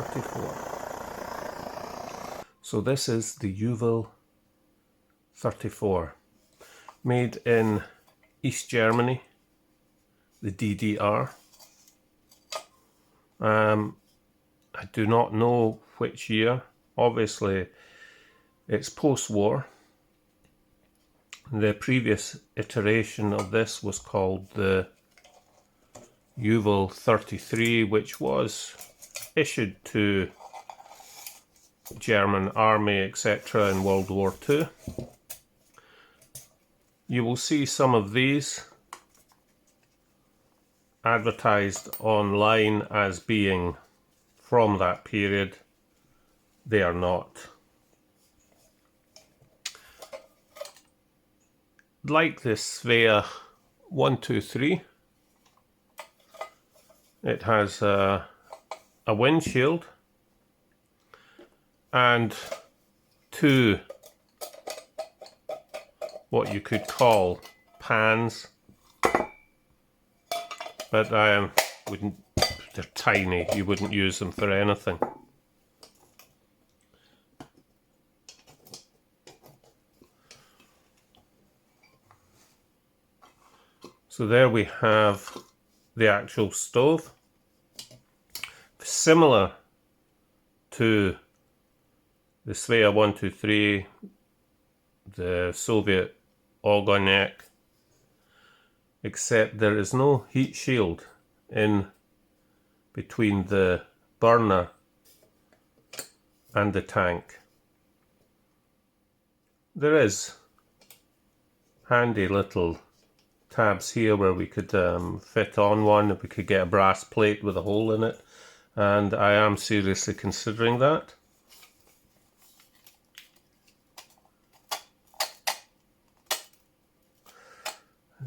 34. So this is the Uvil 34, made in East Germany, the DDR. I do not know which year. Obviously it's post-war. The previous iteration of this was called the Uvil 33, which was issued to German army, etc. in World War II. You will see some of these advertised online as being from that period. They are not. Like this Svea 123, it has a windshield and two what you could call pans, but they're tiny, you wouldn't use them for anything. So there we have the actual stove, similar to the Svea 123, the Soviet Ogonek, except there is no heat shield in between the burner and the tank. There is handy little tabs here where we could fit on one, if we could get a brass plate with a hole in it, and I am seriously considering that.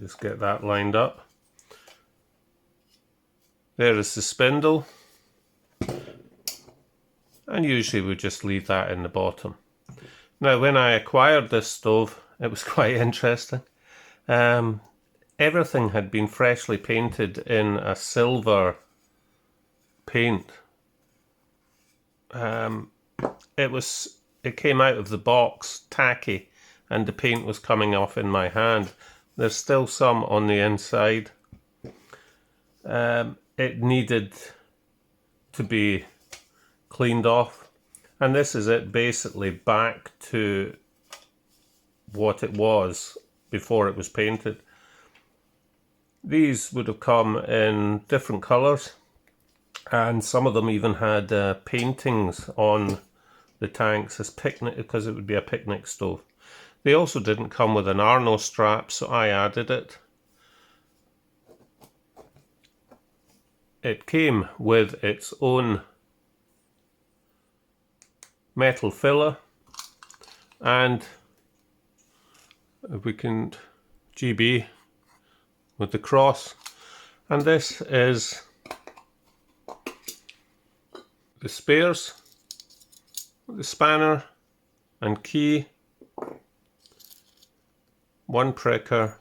Just get that lined up. There is the spindle, and usually we just leave that in the bottom. Now when I acquired this stove, it was quite interesting. Everything had been freshly painted in a silver paint. It came out of the box tacky, and the paint was coming off in my hand. There's still some on the inside. It needed to be cleaned off, and this is it basically back to what it was before it was painted. These would have come in different colours, and some of them even had paintings on the tanks as picnic, because it would be a picnic stove. They also didn't come with an Arno strap, so I added it. It came with its own metal filler, and if we can GB with the cross, and this is the spares, the spanner and key, one pricker,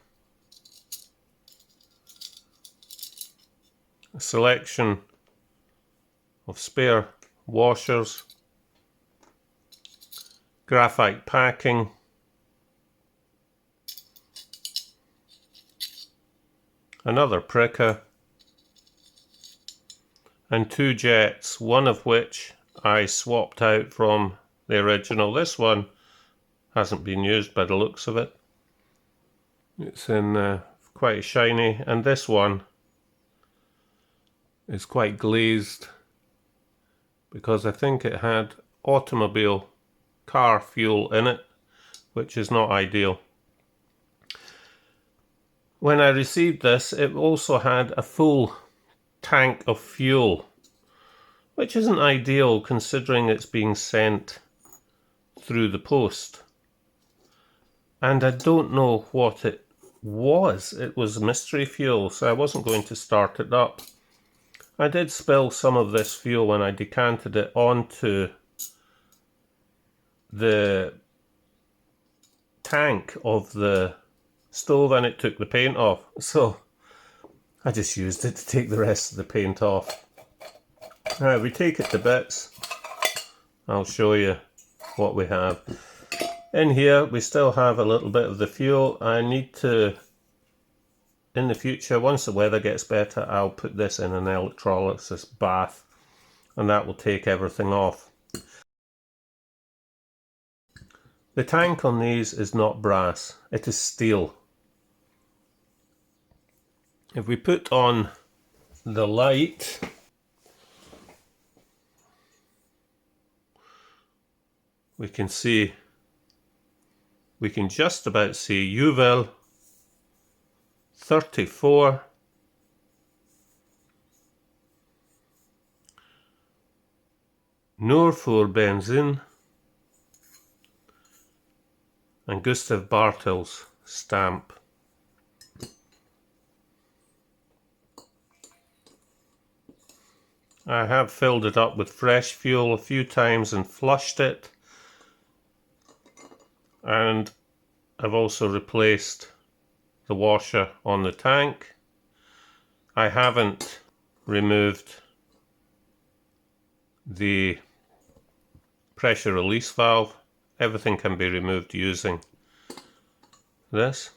a selection of spare washers, graphite packing, another pricker, and two jets, one of which I swapped out from the original. This one hasn't been used by the looks of it. It's in quite shiny, and this one is quite glazed because I think it had automobile car fuel in it, which is not ideal. When I received this, it also had a full tank of fuel, which isn't ideal considering it's being sent through the post. And I don't know what it was. It was mystery fuel, so I wasn't going to start it up. I did spill some of this fuel when I decanted it onto the tank of the stove, and it took the paint off, so I just used it to take the rest of the paint off. Now if we take it to bits, I'll show you what we have. In here we still have a little bit of the fuel. I need to, in the future, once the weather gets better, I'll put this in an electrolysis bath and that will take everything off. The tank on these is not brass, it is steel. If we put on the light, we can just about see Uvil 34, Noor voor benzine, and Gustav Bartel's stamp. I have filled it up with fresh fuel a few times and flushed it, and I've also replaced the washer on the tank. I haven't removed the pressure release valve. Everything can be removed using this,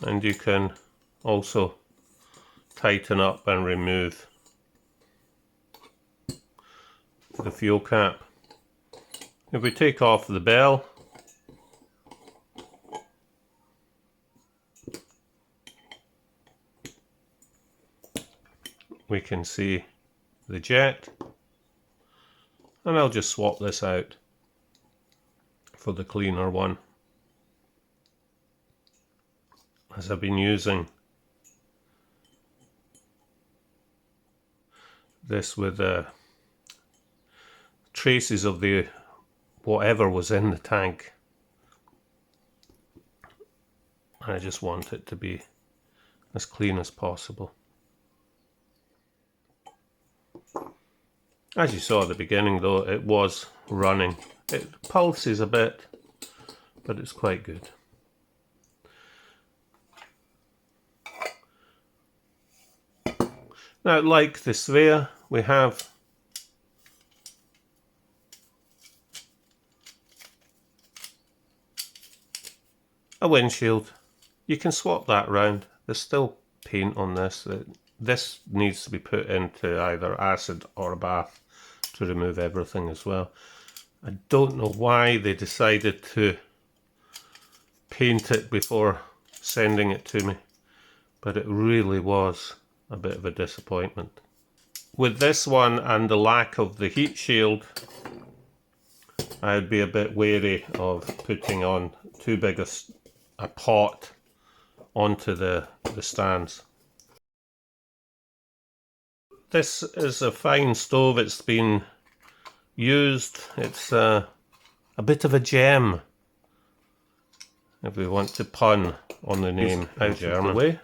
and you can also tighten up and remove the fuel cap. If we take off the bell, we can see the jet, and I'll just swap this out for the cleaner one, as I've been using this with traces of the whatever was in the tank. I just want it to be as clean as possible. As you saw at the beginning though, it was running. It pulses a bit, but it's quite good. Now, like the Svea, we have a windshield. You can swap that round. There's still paint on this. This needs to be put into either acid or a bath to remove everything as well. I don't know why they decided to paint it before sending it to me, but it really was a bit of a disappointment. With this one and the lack of the heat shield, I'd be a bit wary of putting on too big a pot onto the stands. This is a fine stove. It's been used. It's a bit of a gem, if we want to pun on the name out German way.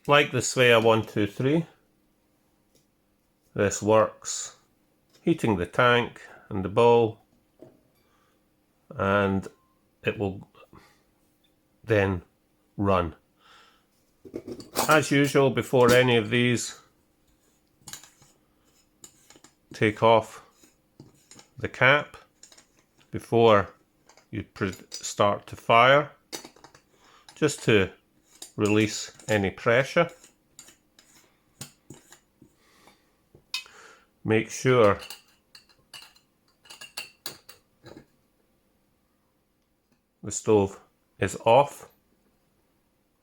Like the Svea 123, this works, heating the tank and the bowl, and it will then run. As usual, before any of these, take off the cap before you start to fire, just to release any pressure. Make sure the stove is off.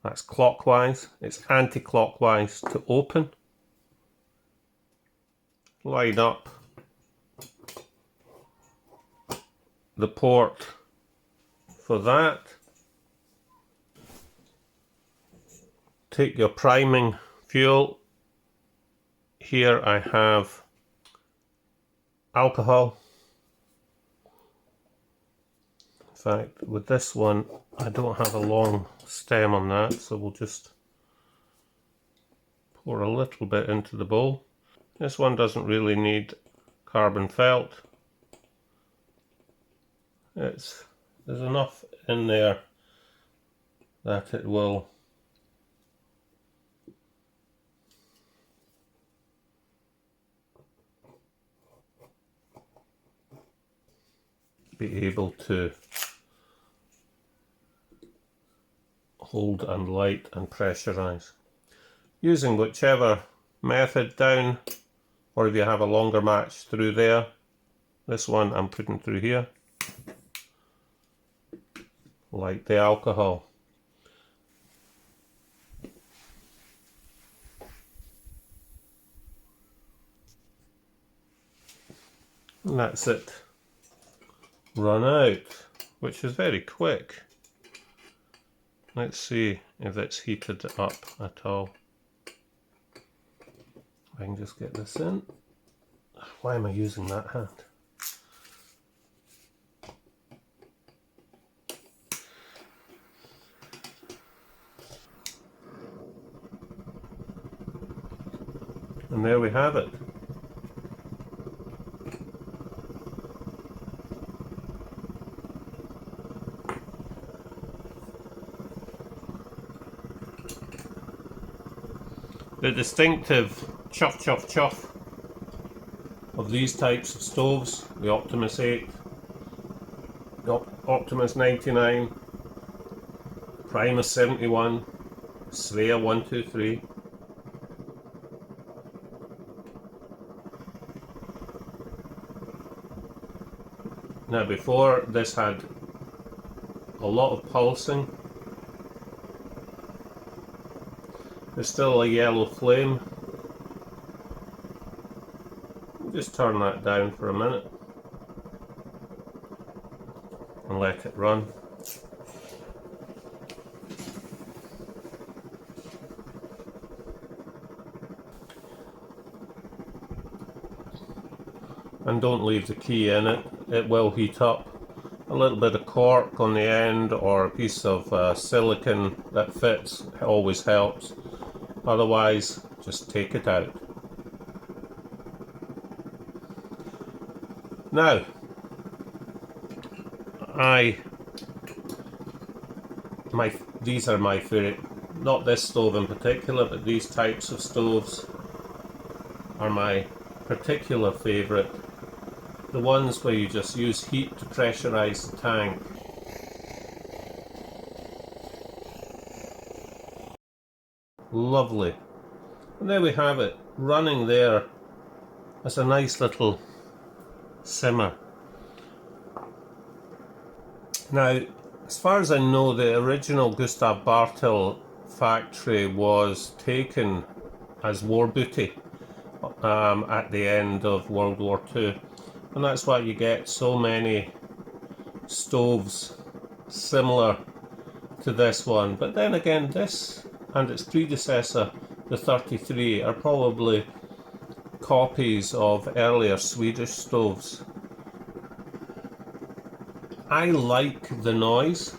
That's clockwise. It's anti-clockwise to open. Line up the port for that. Take your priming fuel. Here I have alcohol. In fact, with this one, I don't have a long stem on that, so we'll just pour a little bit into the bowl. This one doesn't really need carbon felt. There's enough in there that it will be able to hold and light and pressurize. Using whichever method down, or if you have a longer match through there, this one I'm putting through here, like the alcohol. And that's it. Run out, which is very quick. Let's see if it's heated up at all. I can just get this in. Why am I using that hand? And there we have it. The distinctive chuff chuff chuff of these types of stoves, the Optimus 8, the Optimus 99, Primus 71, Svea 123. Now before, this had a lot of pulsing. There's still a yellow flame. Just turn that down for a minute and let it run. And don't leave the key in it, it will heat up. A little bit of cork on the end or a piece of silicone that fits always helps. Otherwise, just take it out. Now, these are my favourite, not this stove in particular, but these types of stoves are my particular favourite. The ones where you just use heat to pressurise the tank. Lovely. And there we have it, running there as a nice little simmer. Now, as far as I know, the original Gustav Bartel factory was taken as war booty at the end of World War II, and that's why you get so many stoves similar to this one. But then again, this and its predecessor, the 33, are probably copies of earlier Swedish stoves. I like the noise.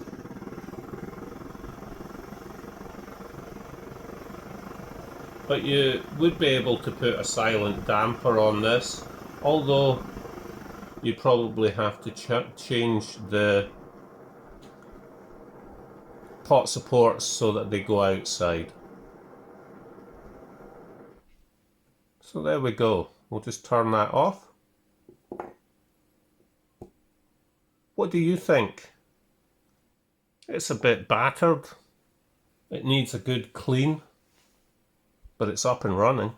But you would be able to put a silent damper on this, although you probably have to change the pot supports so that they go outside. So there we go. We'll just turn that off. What do you think? It's a bit battered. It needs a good clean, but it's up and running.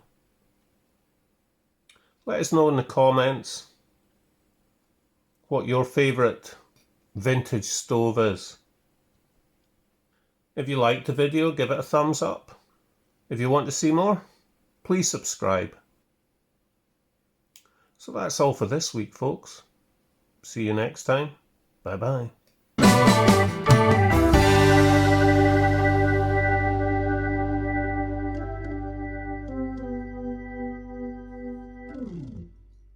Let us know in the comments what your favourite vintage stove is. If you liked the video, give it a thumbs up. If you want to see more, please subscribe. So that's all for this week, folks. See you next time. Bye bye.